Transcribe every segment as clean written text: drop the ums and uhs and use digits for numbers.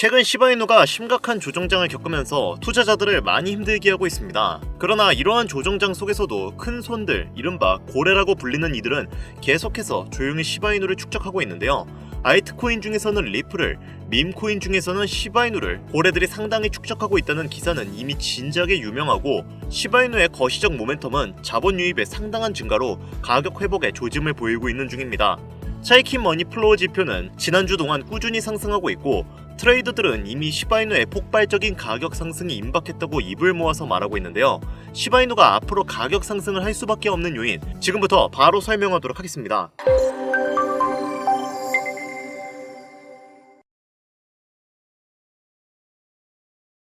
최근 시바이누가 심각한 조정장을 겪으면서 투자자들을 많이 힘들게 하고 있습니다. 그러나 이러한 조정장 속에서도 큰 손들, 이른바 고래라고 불리는 이들은 계속해서 조용히 시바이누를 축적하고 있는데요. 알트코인 중에서는 리플을, 밈코인 중에서는 시바이누를 고래들이 상당히 축적하고 있다는 기사는 이미 진작에 유명하고, 시바이누의 거시적 모멘텀은 자본 유입의 상당한 증가로 가격 회복에 조짐을 보이고 있는 중입니다. 차이킨 머니플로우 지표는 지난주 동안 꾸준히 상승하고 있고, 트레이더들은 이미 시바이누의 폭발적인 가격 상승이 임박했다고 입을 모아서 말하고 있는데요. 시바이누가 앞으로 가격 상승을 할 수밖에 없는 요인, 지금부터 바로 설명하도록 하겠습니다.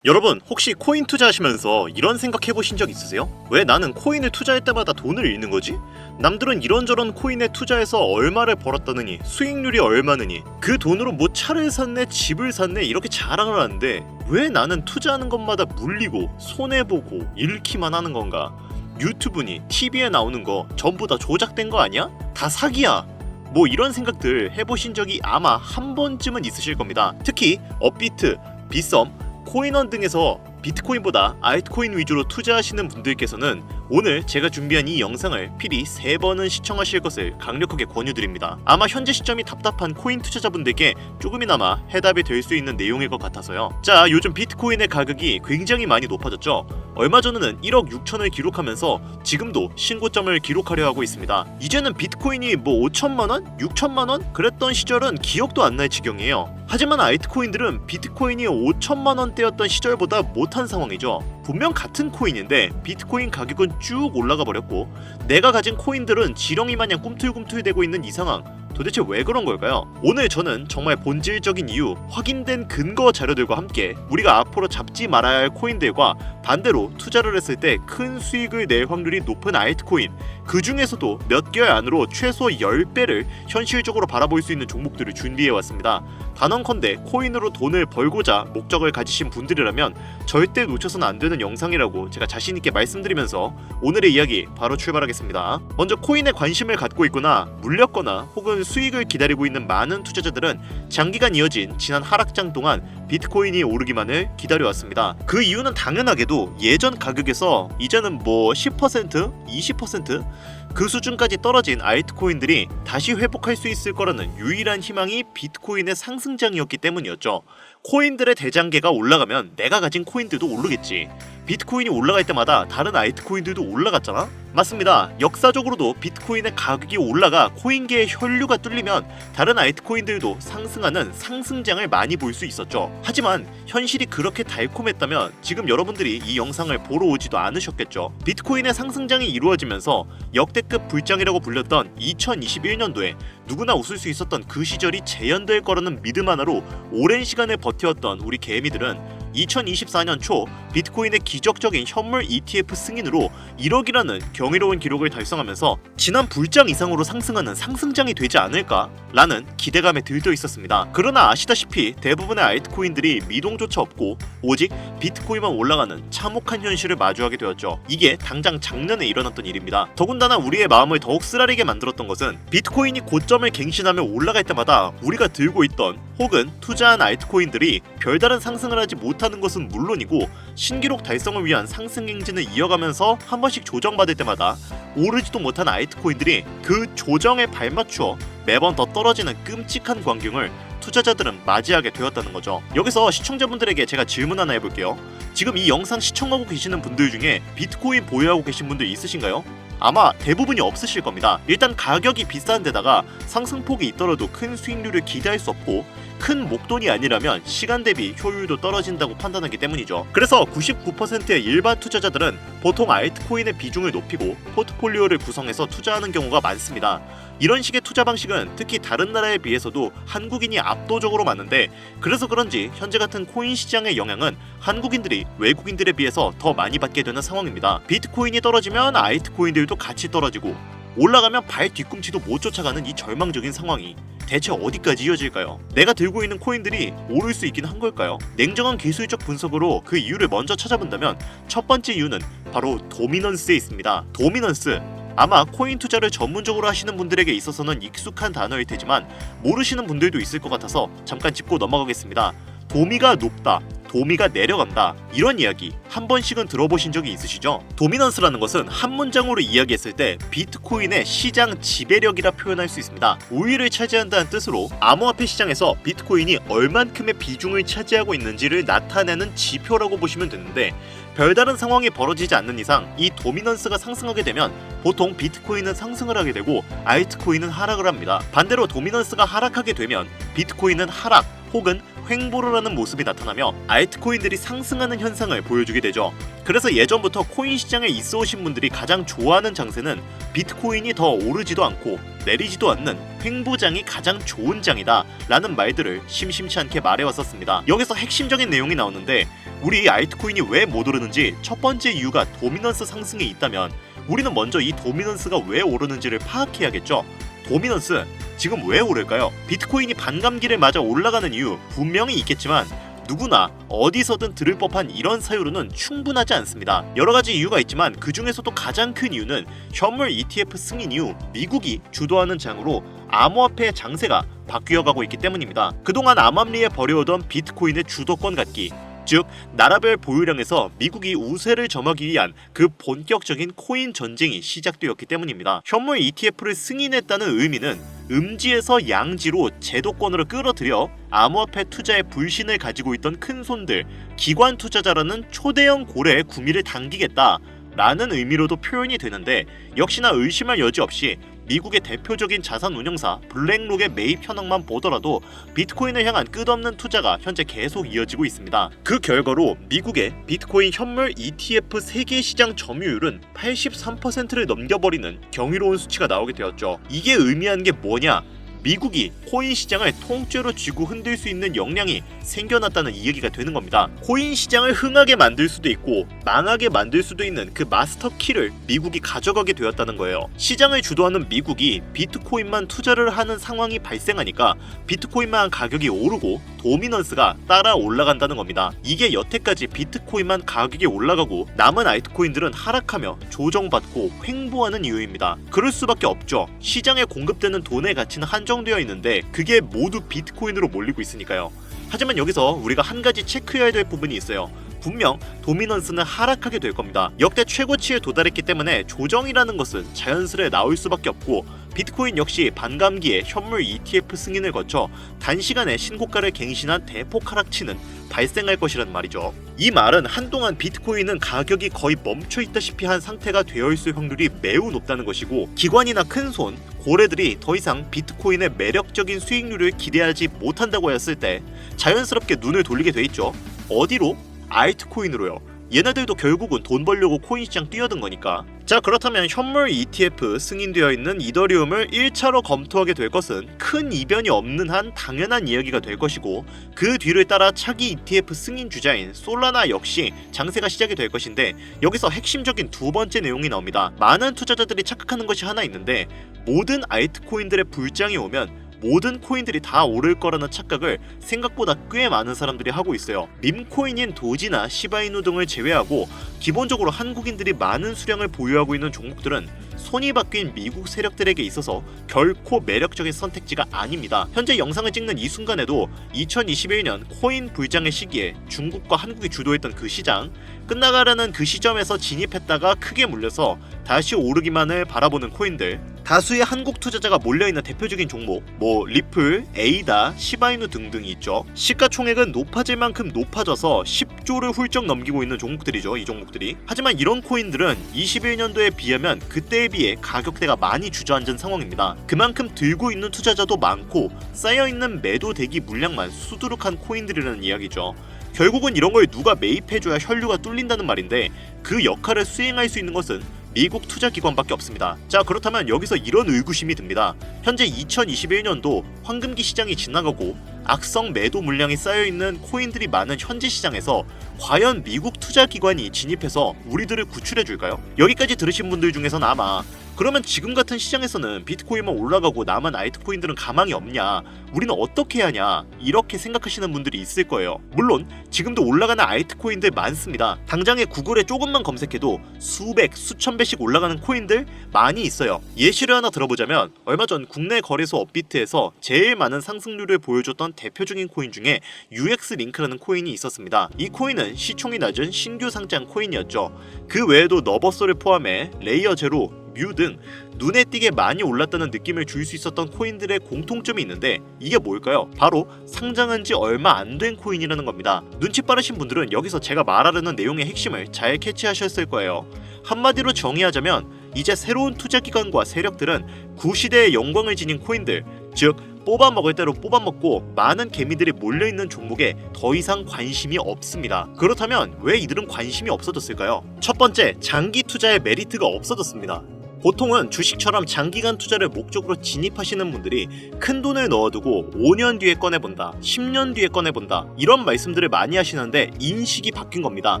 여러분, 혹시 코인 투자하시면서 이런 생각 해보신 적 있으세요? 왜 나는 코인을 투자할 때마다 돈을 잃는 거지? 남들은 이런저런 코인에 투자해서 얼마를 벌었다느니, 수익률이 얼마느니, 그 돈으로 뭐 차를 샀네, 집을 샀네 이렇게 자랑을 하는데 왜 나는 투자하는 것마다 물리고 손해보고 잃기만 하는 건가? 유튜브니 TV에 나오는 거 전부 다 조작된 거 아니야? 다 사기야. 뭐 이런 생각들 해보신 적이 아마 한 번쯤은 있으실 겁니다. 특히 업비트, 빗썸, 코인원 등에서 비트코인보다 알트코인 위주로 투자하시는 분들께서는 오늘 제가 준비한 이 영상을 필히 3번은 시청하실 것을 강력하게 권유드립니다. 아마 현재 시점이 답답한 코인 투자자분들께 조금이나마 해답이 될 수 있는 내용일 것 같아서요. 자, 요즘 비트코인의 가격이 굉장히 많이 높아졌죠. 얼마 전에는 1억 6천을 기록하면서 지금도 신고점을 기록하려 하고 있습니다. 이제는 비트코인이 뭐 5천만원? 6천만원? 그랬던 시절은 기억도 안 날 지경이에요. 하지만 알트코인들은 비트코인이 5천만원대였던 시절보다 못한 상황이죠. 분명 같은 코인인데 비트코인 가격은 쭉 올라가 버렸고, 내가 가진 코인들은 지렁이 마냥 꿈틀꿈틀대고 있는 이 상황, 도대체 왜 그런 걸까요? 오늘 저는 정말 본질적인 이유, 확인된 근거 자료들과 함께 우리가 앞으로 잡지 말아야 할 코인들과 반대로 투자를 했을 때 큰 수익을 낼 확률이 높은 알트코인, 그 중에서도 몇 개월 안으로 최소 10배를 현실적으로 바라볼 수 있는 종목들을 준비해왔습니다. 단언컨대 코인으로 돈을 벌고자 목적을 가지신 분들이라면 절대 놓쳐서는 안 되는 영상이라고 제가 자신있게 말씀드리면서 오늘의 이야기 바로 출발하겠습니다. 먼저 코인에 관심을 갖고 있거나 물렸거나 혹은 수익을 기다리고 있는 많은 투자자들은 장기간 이어진 지난 하락장 동안 비트코인이 오르기만을 기다려왔습니다. 그 이유는 당연하게도 예전 가격에서 이제는 뭐 10%, 20% 그 수준까지 떨어진 알트코인들이 다시 회복할 수 있을 거라는 유일한 희망이 비트코인의 상승장이었기 때문이었죠. 코인들의 대장계가 올라가면 내가 가진 코인들도 오르겠지. 비트코인이 올라갈 때마다 다른 알트코인들도 올라갔잖아? 맞습니다. 역사적으로도 비트코인의 가격이 올라가 코인계의 혈류가 뚫리면 다른 알트코인들도 상승하는 상승장을 많이 볼 수 있었죠. 하지만 현실이 그렇게 달콤했다면 지금 여러분들이 이 영상을 보러 오지도 않으셨겠죠. 비트코인의 상승장이 이루어지면서 역대급 불장이라고 불렸던 2021년도에 누구나 웃을 수 있었던 그 시절이 재현될 거라는 믿음 하나로 오랜 시간을 버텨왔던 우리 개미들은 2024년 초 비트코인의 기적적인 현물 ETF 승인으로 1억이라는 경이로운 기록을 달성하면서 지난 불장 이상으로 상승하는 상승장이 되지 않을까? 라는 기대감에 들떠 있었습니다. 그러나 아시다시피 대부분의 알트코인들이 미동조차 없고 오직 비트코인만 올라가는 참혹한 현실을 마주하게 되었죠. 이게 당장 작년에 일어났던 일입니다. 더군다나 우리의 마음을 더욱 쓰라리게 만들었던 것은 비트코인이 고점을 갱신하며 올라갈 때마다 우리가 들고 있던 혹은 투자한 알트코인들이 별다른 상승을 하지 못하는 것은 물론이고 신기록 달성을 위한 상승 행진을 이어가면서 한 번씩 조정받을 때마다 오르지도 못한 알트코인들이 그 조정에 발맞추어 매번 더 떨어지는 끔찍한 광경을 투자자들은 맞이하게 되었다는 거죠. 여기서 시청자분들에게 제가 질문 하나 해볼게요. 지금 이 영상 시청하고 계시는 분들 중에 비트코인 보유하고 계신 분들 있으신가요? 아마 대부분이 없으실 겁니다. 일단 가격이 비싼 데다가 상승폭이 있더라도 큰 수익률을 기대할 수 없고 큰 목돈이 아니라면 시간 대비 효율도 떨어진다고 판단하기 때문이죠. 그래서 99%의 일반 투자자들은 보통 알트코인의 비중을 높이고 포트폴리오를 구성해서 투자하는 경우가 많습니다. 이런 식의 투자 방식은 특히 다른 나라에 비해서도 한국인이 압도적으로 많은데, 그래서 그런지 현재 같은 코인 시장의 영향은 한국인들이 외국인들에 비해서 더 많이 받게 되는 상황입니다. 비트코인이 떨어지면 알트코인들도 같이 떨어지고 올라가면 발 뒤꿈치도 못 쫓아가는 이 절망적인 상황이 대체 어디까지 이어질까요? 내가 들고 있는 코인들이 오를 수 있긴 한 걸까요? 냉정한 기술적 분석으로 그 이유를 먼저 찾아본다면 첫 번째 이유는 바로 도미넌스에 있습니다. 도미넌스, 아마 코인 투자를 전문적으로 하시는 분들에게 있어서는 익숙한 단어일 테지만 모르시는 분들도 있을 것 같아서 잠깐 짚고 넘어가겠습니다. 도미가 높다, 도미가 내려간다, 이런 이야기 한 번씩은 들어보신 적이 있으시죠? 도미넌스라는 것은 한 문장으로 이야기했을 때 비트코인의 시장 지배력이라 표현할 수 있습니다. 우위를 차지한다는 뜻으로 암호화폐 시장에서 비트코인이 얼만큼의 비중을 차지하고 있는지를 나타내는 지표라고 보시면 되는데, 별다른 상황이 벌어지지 않는 이상 이 도미넌스가 상승하게 되면 보통 비트코인은 상승을 하게 되고 알트코인은 하락을 합니다. 반대로 도미넌스가 하락하게 되면 비트코인은 하락 혹은 횡보를 하는 모습이 나타나며 알트코인들이 상승하는 현상을 보여주게 되죠. 그래서 예전부터 코인 시장에 있어 오신 분들이 가장 좋아하는 장세는 비트코인이 더 오르지도 않고 내리지도 않는 횡보장이 가장 좋은 장이다 라는 말들을 심심치 않게 말해왔었습니다. 여기서 핵심적인 내용이 나오는데, 우리 알트코인이 왜 못 오르는지 첫 번째 이유가 도미넌스 상승에 있다면 우리는 먼저 이 도미넌스가 왜 오르는지를 파악해야겠죠. 도미넌스 지금 왜 오를까요? 비트코인이 반감기를 맞아 올라가는 이유 분명히 있겠지만 누구나 어디서든 들을 법한 이런 사유로는 충분하지 않습니다. 여러가지 이유가 있지만 그 중에서도 가장 큰 이유는 현물 ETF 승인 이후 미국이 주도하는 장으로 암호화폐 장세가 바뀌어가고 있기 때문입니다. 그동안 암암리에 벌여오던 비트코인의 주도권 갖기, 즉 나라별 보유량에서 미국이 우세를 점하기 위한 그 본격적인 코인 전쟁이 시작되었기 때문입니다. 현물 ETF를 승인했다는 의미는 음지에서 양지로 제도권으로 끌어들여 암호화폐 투자에 불신을 가지고 있던 큰손들, 기관 투자자라는 초대형 고래의 구미를 당기겠다 라는 의미로도 표현이 되는데, 역시나 의심할 여지 없이 미국의 대표적인 자산 운용사 블랙록의 매입 현황만 보더라도 비트코인을 향한 끝없는 투자가 현재 계속 이어지고 있습니다. 그 결과로 미국의 비트코인 현물 ETF 세계 시장 점유율은 83%를 넘겨버리는 경이로운 수치가 나오게 되었죠. 이게 의미하는 게 뭐냐? 미국이 코인 시장을 통째로 쥐고 흔들 수 있는 역량이 생겨났다는 이 얘기가 되는 겁니다. 코인 시장을 흥하게 만들 수도 있고 망하게 만들 수도 있는 그 마스터 키를 미국이 가져가게 되었다는 거예요. 시장을 주도하는 미국이 비트코인만 투자를 하는 상황이 발생하니까 비트코인만 가격이 오르고 도미넌스가 따라 올라간다는 겁니다. 이게 여태까지 비트코인만 가격이 올라가고 남은 알트코인들은 하락하며 조정받고 횡보하는 이유입니다. 그럴 수밖에 없죠. 시장에 공급되는 돈의 가치는 한정되어 있는데 그게 모두 비트코인으로 몰리고 있으니까요. 하지만 여기서 우리가 한 가지 체크해야 될 부분이 있어요. 분명 도미넌스는 하락하게 될 겁니다. 역대 최고치에 도달했기 때문에 조정이라는 것은 자연스레 나올 수밖에 없고, 비트코인 역시 반감기에 현물 ETF 승인을 거쳐 단시간에 신고가를 갱신한 대폭 하락치는 발생할 것이란 말이죠. 이 말은 한동안 비트코인은 가격이 거의 멈춰있다시피 한 상태가 되어 있을 확률이 매우 높다는 것이고, 기관이나 큰손, 고래들이 더 이상 비트코인의 매력적인 수익률을 기대하지 못한다고 했을 때 자연스럽게 눈을 돌리게 돼 있죠. 어디로? 알트코인으로요. 얘네들도 결국은 돈 벌려고 코인 시장 뛰어든 거니까. 자, 그렇다면 현물 ETF 승인되어 있는 이더리움을 1차로 검토하게 될 것은 큰 이변이 없는 한 당연한 이야기가 될 것이고, 그 뒤를 따라 차기 ETF 승인 주자인 솔라나 역시 장세가 시작이 될 것인데, 여기서 핵심적인 두 번째 내용이 나옵니다. 많은 투자자들이 착각하는 것이 하나 있는데, 모든 알트코인들의 불장이 오면 모든 코인들이 다 오를 거라는 착각을 생각보다 꽤 많은 사람들이 하고 있어요. 밈코인인 도지나 시바이누 등을 제외하고 기본적으로 한국인들이 많은 수량을 보유하고 있는 종목들은 손이 바뀐 미국 세력들에게 있어서 결코 매력적인 선택지가 아닙니다. 현재 영상을 찍는 이 순간에도 2021년 코인 불장의 시기에 중국과 한국이 주도했던 그 시장, 끝나가라는 그 시점에서 진입했다가 크게 물려서 다시 오르기만을 바라보는 코인들, 다수의 한국 투자자가 몰려있는 대표적인 종목, 리플, 에이다, 시바이누 등등이 있죠. 시가총액은 높아질 만큼 높아져서 10조를 훌쩍 넘기고 있는 종목들이죠, 이 종목들이. 하지만 이런 코인들은 21년도에 비하면 그때에 비해 가격대가 많이 주저앉은 상황입니다. 그만큼 들고 있는 투자자도 많고 쌓여있는 매도 대기 물량만 수두룩한 코인들이라는 이야기죠. 결국은 이런 걸 누가 매입해줘야 혈류가 뚫린다는 말인데, 그 역할을 수행할 수 있는 것은 미국 투자기관밖에 없습니다. 자, 그렇다면 여기서 이런 의구심이 듭니다. 현재 2021년도 황금기 시장이 지나가고 악성 매도 물량이 쌓여있는 코인들이 많은 현재 시장에서 과연 미국 투자기관이 진입해서 우리들을 구출해줄까요? 여기까지 들으신 분들 중에서는 아마 그러면 지금 같은 시장에서는 비트코인만 올라가고 남은 알트코인들은 가망이 없냐, 우리는 어떻게 해야 하냐, 이렇게 생각하시는 분들이 있을 거예요. 물론 지금도 올라가는 알트코인들 많습니다. 당장에 구글에 조금만 검색해도 수백, 수천 배씩 올라가는 코인들 많이 있어요. 예시를 하나 들어보자면 얼마 전 국내 거래소 업비트에서 제일 많은 상승률을 보여줬던 대표적인 코인 중에 UX링크라는 코인이 있었습니다. 이 코인은 시총이 낮은 신규 상장 코인이었죠. 그 외에도 너버소를 포함해 레이어 제로, 뮤 등 눈에 띄게 많이 올랐다는 느낌을 줄 수 있었던 코인들의 공통점이 있는데 이게 뭘까요? 바로 상장한 지 얼마 안 된 코인이라는 겁니다. 눈치 빠르신 분들은 여기서 제가 말하려는 내용의 핵심을 잘 캐치하셨을 거예요. 한마디로 정의하자면 이제 새로운 투자 기관과 세력들은 구시대의 영광을 지닌 코인들, 즉 뽑아먹을 대로 뽑아먹고 많은 개미들이 몰려있는 종목에 더 이상 관심이 없습니다. 그렇다면 왜 이들은 관심이 없어졌을까요? 첫 번째, 장기 투자의 메리트가 없어졌습니다. 보통은 주식처럼 장기간 투자를 목적으로 진입하시는 분들이 큰 돈을 넣어두고 5년 뒤에 꺼내본다, 10년 뒤에 꺼내본다, 이런 말씀들을 많이 하시는데 인식이 바뀐 겁니다.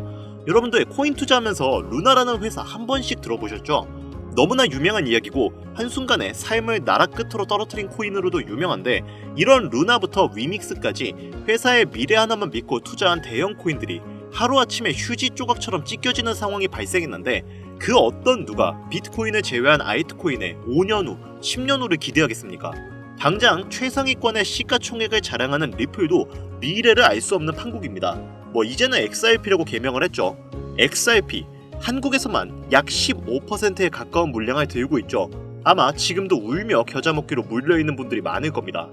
여러분들 코인 투자하면서 루나라는 회사 한 번씩 들어보셨죠? 너무나 유명한 이야기고 한순간에 삶을 나라 끝으로 떨어뜨린 코인으로도 유명한데, 이런 루나부터 위믹스까지 회사의 미래 하나만 믿고 투자한 대형 코인들이 하루아침에 휴지 조각처럼 찢겨지는 상황이 발생했는데, 그 어떤 누가 비트코인을 제외한 알트코인에 5년 후, 10년 후를 기대하겠습니까? 당장 최상위권의 시가총액을 자랑하는 리플도 미래를 알 수 없는 판국입니다. 이제는 XRP라고 개명을 했죠. XRP, 한국에서만 약 15%에 가까운 물량을 들고 있죠. 아마 지금도 울며 겨자 먹기로 물려있는 분들이 많을 겁니다.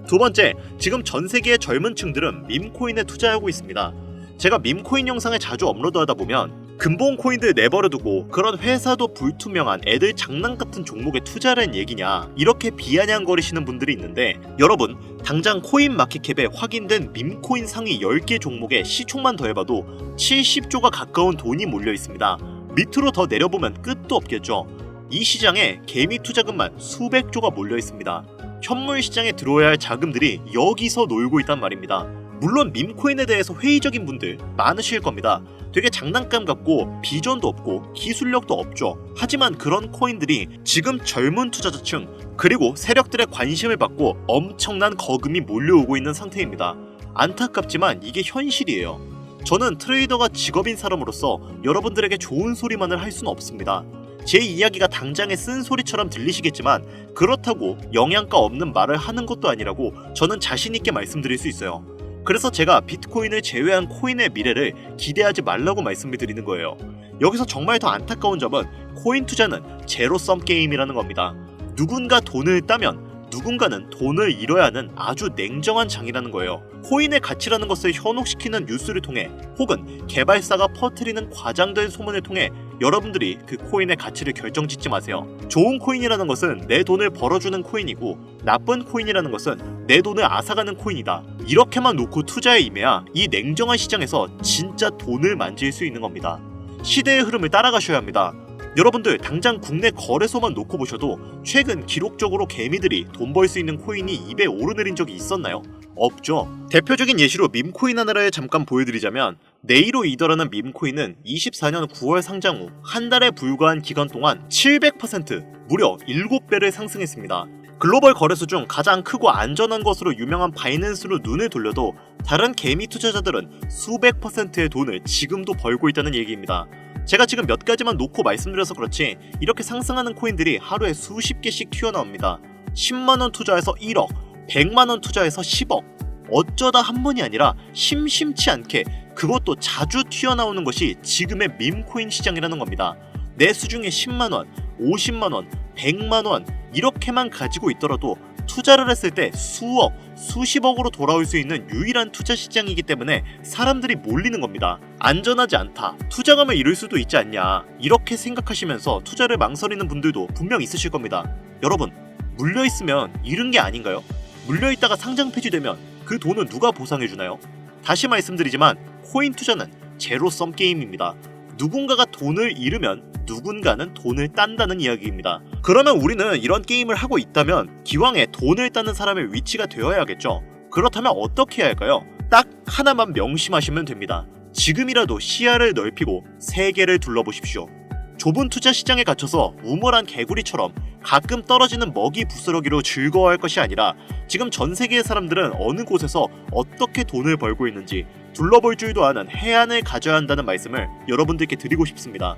두 번째, 지금 전 세계의 젊은 층들은 밈코인에 투자하고 있습니다. 제가 밈코인 영상을 자주 업로드하다 보면 근본 코인들 내버려두고 그런 회사도 불투명한 애들 장난 같은 종목에 투자하는 얘기냐, 이렇게 비아냥거리시는 분들이 있는데, 여러분 당장 코인 마켓캡에 확인된 밈코인 상위 10개 종목의 시총만 더해봐도 70조가 가까운 돈이 몰려 있습니다. 밑으로 더 내려보면 끝도 없겠죠. 이 시장에 개미 투자금만 수백조가 몰려 있습니다. 현물 시장에 들어와야 할 자금들이 여기서 놀고 있단 말입니다. 물론 밈코인에 대해서 회의적인 분들 많으실 겁니다. 되게 장난감 같고 비전도 없고 기술력도 없죠. 하지만 그런 코인들이 지금 젊은 투자자층 그리고 세력들의 관심을 받고 엄청난 거금이 몰려오고 있는 상태입니다. 안타깝지만 이게 현실이에요. 저는 트레이더가 직업인 사람으로서 여러분들에게 좋은 소리만을 할 수는 없습니다. 제 이야기가 당장의 쓴소리처럼 들리시겠지만 그렇다고 영양가 없는 말을 하는 것도 아니라고 저는 자신있게 말씀드릴 수 있어요. 그래서 제가 비트코인을 제외한 코인의 미래를 기대하지 말라고 말씀을 드리는 거예요. 여기서 정말 더 안타까운 점은 코인 투자는 제로섬 게임이라는 겁니다. 누군가 돈을 따면 누군가는 돈을 잃어야 하는 아주 냉정한 장이라는 거예요. 코인의 가치라는 것을 현혹시키는 뉴스를 통해 혹은 개발사가 퍼뜨리는 과장된 소문을 통해 여러분들이 그 코인의 가치를 결정짓지 마세요. 좋은 코인이라는 것은 내 돈을 벌어주는 코인이고 나쁜 코인이라는 것은 내 돈을 앗아가는 코인이다. 이렇게만 놓고 투자에 임해야 이 냉정한 시장에서 진짜 돈을 만질 수 있는 겁니다. 시대의 흐름을 따라가셔야 합니다. 여러분들 당장 국내 거래소만 놓고 보셔도 최근 기록적으로 개미들이 돈 벌 수 있는 코인이 입에 오르내린 적이 있었나요? 없죠. 대표적인 예시로 밈코인 하나를 잠깐 보여드리자면 네이로 이더라는 밈코인은 24년 9월 상장 후 한 달에 불과한 기간 동안 700% 무려 7배를 상승했습니다. 글로벌 거래소 중 가장 크고 안전한 것으로 유명한 바이낸스로 눈을 돌려도 다른 개미 투자자들은 수백 %의 돈을 지금도 벌고 있다는 얘기입니다. 제가 지금 몇 가지만 놓고 말씀드려서 그렇지 이렇게 상승하는 코인들이 하루에 수십 개씩 튀어나옵니다. 10만원 투자해서 1억, 100만원 투자해서 10억. 어쩌다 한 번이 아니라 심심치 않게 그것도 자주 튀어나오는 것이 지금의 밈코인 시장이라는 겁니다. 내 수중에 10만원, 50만원, 100만원 이렇게만 가지고 있더라도 투자를 했을 때 수억, 수십억으로 돌아올 수 있는 유일한 투자 시장이기 때문에 사람들이 몰리는 겁니다. 안전하지 않다, 투자감을 잃을 수도 있지 않냐, 이렇게 생각하시면서 투자를 망설이는 분들도 분명 있으실 겁니다. 여러분, 물려있으면 잃은 게 아닌가요? 물려있다가 상장 폐지되면 그 돈은 누가 보상해주나요? 다시 말씀드리지만 코인 투자는 제로섬 게임입니다. 누군가가 돈을 잃으면 누군가는 돈을 딴다는 이야기입니다. 그러면 우리는 이런 게임을 하고 있다면 기왕에 돈을 따는 사람의 위치가 되어야겠죠. 그렇다면 어떻게 해야 할까요? 딱 하나만 명심하시면 됩니다. 지금이라도 시야를 넓히고 세계를 둘러보십시오. 좁은 투자 시장에 갇혀서 우물한 개구리처럼 가끔 떨어지는 먹이 부스러기로 즐거워할 것이 아니라 지금 전 세계의 사람들은 어느 곳에서 어떻게 돈을 벌고 있는지 둘러볼 줄도 아는 해안을 가져야 한다는 말씀을 여러분들께 드리고 싶습니다.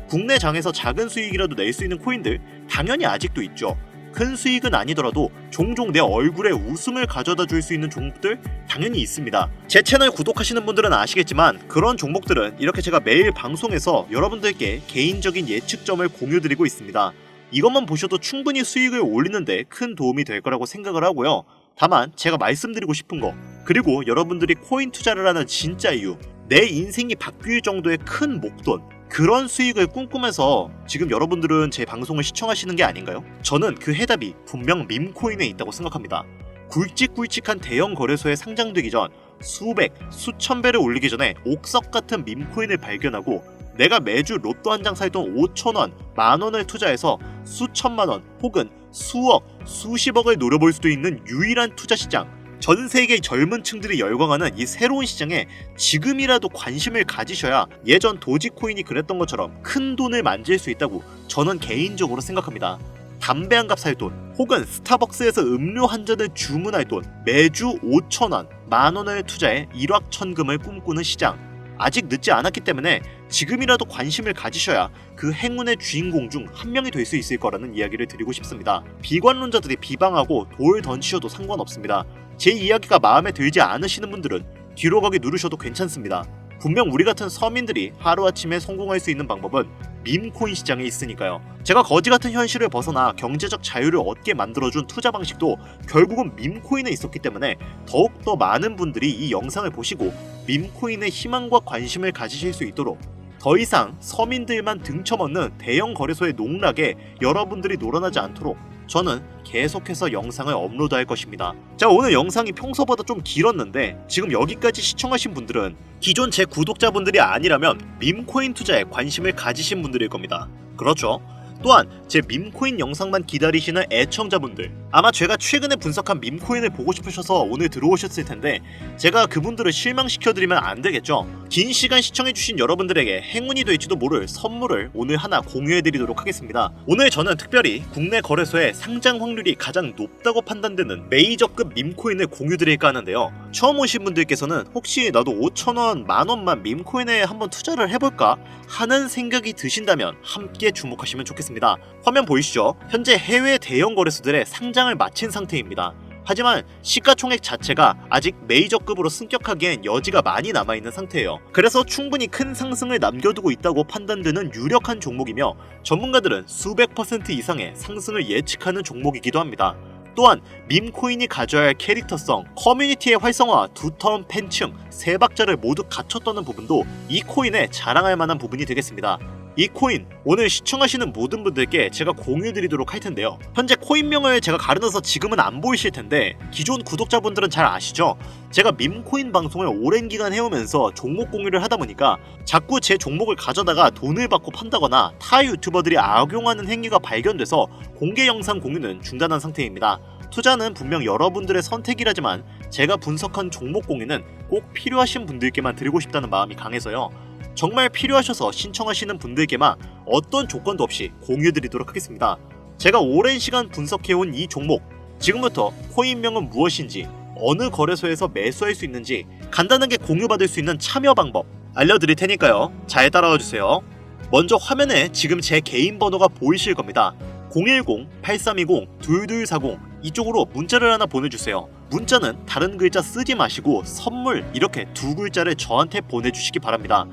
국내 장에서 작은 수익이라도 낼 수 있는 코인들 당연히 아직도 있죠. 큰 수익은 아니더라도 종종 내 얼굴에 웃음을 가져다 줄 수 있는 종목들 당연히 있습니다. 제 채널 구독하시는 분들은 아시겠지만 그런 종목들은 이렇게 제가 매일 방송에서 여러분들께 개인적인 예측점을 공유드리고 있습니다. 이것만 보셔도 충분히 수익을 올리는데 큰 도움이 될 거라고 생각을 하고요. 다만 제가 말씀드리고 싶은 거, 그리고 여러분들이 코인 투자를 하는 진짜 이유, 내 인생이 바뀔 정도의 큰 목돈, 그런 수익을 꿈꾸면서 지금 여러분들은 제 방송을 시청하시는 게 아닌가요? 저는 그 해답이 분명 밈코인에 있다고 생각합니다. 굵직굵직한 대형 거래소에 상장되기 전 수백, 수천 배를 올리기 전에 옥석 같은 밈코인을 발견하고 내가 매주 로또 한 장 살 돈 5,000원, 만원을 투자해서 수천만원 혹은 수억, 수십억을 노려볼 수도 있는 유일한 투자 시장, 전 세계 젊은 층들이 열광하는 이 새로운 시장에 지금이라도 관심을 가지셔야 예전 도지코인이 그랬던 것처럼 큰 돈을 만질 수 있다고 저는 개인적으로 생각합니다. 담배 한 갑 살 돈, 혹은 스타벅스에서 음료 한 잔을 주문할 돈, 매주 5,000원, 만원을 투자해 일확천금을 꿈꾸는 시장. 아직 늦지 않았기 때문에 지금이라도 관심을 가지셔야 그 행운의 주인공 중 한 명이 될 수 있을 거라는 이야기를 드리고 싶습니다. 비관론자들이 비방하고 돌 던치셔도 상관없습니다. 제 이야기가 마음에 들지 않으시는 분들은 뒤로 가기 누르셔도 괜찮습니다. 분명 우리 같은 서민들이 하루아침에 성공할 수 있는 방법은 밈코인 시장에 있으니까요. 제가 거지 같은 현실을 벗어나 경제적 자유를 얻게 만들어준 투자 방식도 결국은 밈코인에 있었기 때문에 더욱더 많은 분들이 이 영상을 보시고 밈코인에 희망과 관심을 가지실 수 있도록 더 이상 서민들만 등쳐먹는 대형 거래소의 농락에 여러분들이 놀아나지 않도록 저는 계속해서 영상을 업로드할 것입니다. 자, 오늘 영상이 평소보다 좀 길었는데 지금 여기까지 시청하신 분들은 기존 제 구독자분들이 아니라면 밈코인 투자에 관심을 가지신 분들일 겁니다. 그렇죠? 또한 제 밈코인 영상만 기다리시는 애청자분들, 아마 제가 최근에 분석한 밈코인을 보고 싶으셔서 오늘 들어오셨을 텐데 제가 그분들을 실망시켜드리면 안 되겠죠. 긴 시간 시청해주신 여러분들에게 행운이 될지도 모를 선물을 오늘 하나 공유해드리도록 하겠습니다. 오늘 저는 특별히 국내 거래소의 상장 확률이 가장 높다고 판단되는 메이저급 밈코인을 공유드릴까 하는데요. 처음 오신 분들께서는 혹시 나도 5,000원, 만원만 밈코인에 한번 투자를 해볼까 하는 생각이 드신다면 함께 주목하시면 좋겠습니다. 화면 보이시죠? 현재 해외 대형 거래소들의 상장을 마친 상태입니다. 하지만 시가총액 자체가 아직 메이저급으로 승격하기엔 여지가 많이 남아있는 상태예요. 그래서 충분히 큰 상승을 남겨두고 있다고 판단되는 유력한 종목이며 전문가들은 수백 % 이상의 상승을 예측하는 종목이기도 합니다. 또한 밈코인이 가져야 할 캐릭터성, 커뮤니티의 활성화, 두터운 팬층, 세 박자를 모두 갖췄다는 부분도 이 코인에 자랑할 만한 부분이 되겠습니다. 이 코인 오늘 시청하시는 모든 분들께 제가 공유드리도록 할 텐데요. 현재 코인명을 제가 가려놔서 지금은 안 보이실 텐데 기존 구독자분들은 잘 아시죠? 제가 밈코인 방송을 오랜 기간 해오면서 종목 공유를 하다 보니까 자꾸 제 종목을 가져다가 돈을 받고 판다거나 타 유튜버들이 악용하는 행위가 발견돼서 공개 영상 공유는 중단한 상태입니다. 투자는 분명 여러분들의 선택이라지만 제가 분석한 종목 공유는 꼭 필요하신 분들께만 드리고 싶다는 마음이 강해서요. 정말 필요하셔서 신청하시는 분들께만 어떤 조건도 없이 공유드리도록 하겠습니다. 제가 오랜 시간 분석해온 이 종목, 지금부터 코인명은 무엇인지, 어느 거래소에서 매수할 수 있는지 간단하게 공유받을 수 있는 참여 방법 알려드릴 테니까요. 잘 따라와 주세요. 먼저 화면에 지금 제 개인 번호가 보이실 겁니다. 010-8320-2240 이쪽으로 문자를 하나 보내주세요. 문자는 다른 글자 쓰지 마시고 선물 이렇게 두 글자를 저한테 보내주시기 바랍니다.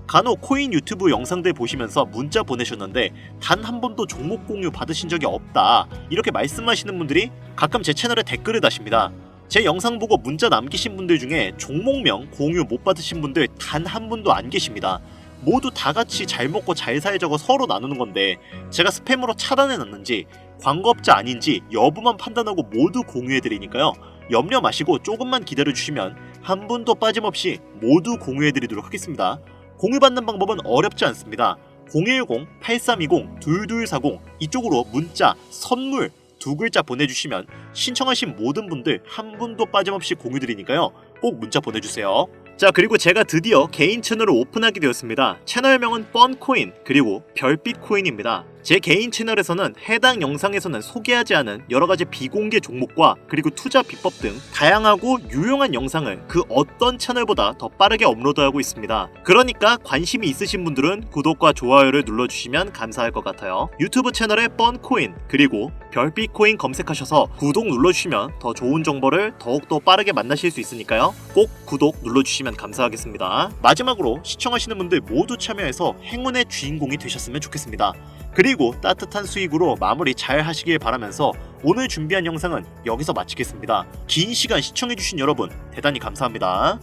간혹 코인 유튜브 영상들 보시면서 문자 보내셨는데 단 한 번도 종목 공유 받으신 적이 없다 이렇게 말씀하시는 분들이 가끔 제 채널에 댓글을 다십니다. 제 영상 보고 문자 남기신 분들 중에 종목명 공유 못 받으신 분들 단 한 분도 안 계십니다. 모두 다 같이 잘 먹고 잘 살자고 서로 나누는 건데 제가 스팸으로 차단해놨는지 광고업자 아닌지 여부만 판단하고 모두 공유해드리니까요. 염려 마시고 조금만 기다려주시면 한 분도 빠짐없이 모두 공유해드리도록 하겠습니다. 공유받는 방법은 어렵지 않습니다. 010-8320-2240 이쪽으로 문자, 선물 두 글자 보내주시면 신청하신 모든 분들 한 분도 빠짐없이 공유드리니까요. 꼭 문자 보내주세요. 자, 그리고 제가 드디어 개인 채널을 오픈하게 되었습니다. 채널명은 뻔코인 그리고 별빛코인입니다. 제 개인 채널에서는 해당 영상에서는 소개하지 않은 여러가지 비공개 종목과 그리고 투자 비법 등 다양하고 유용한 영상을 그 어떤 채널보다 더 빠르게 업로드하고 있습니다. 그러니까 관심이 있으신 분들은 구독과 좋아요를 눌러주시면 감사할 것 같아요. 유튜브 채널에 뻔코인 그리고 별빛코인 검색하셔서 구독 눌러주시면 더 좋은 정보를 더욱더 빠르게 만나실 수 있으니까요. 꼭 구독 눌러주시면 감사하겠습니다. 마지막으로 시청하시는 분들 모두 참여해서 행운의 주인공이 되셨으면 좋겠습니다. 그리고 따뜻한 수익으로 마무리 잘 하시길 바라면서 오늘 준비한 영상은 여기서 마치겠습니다. 긴 시간 시청해주신 여러분 대단히 감사합니다.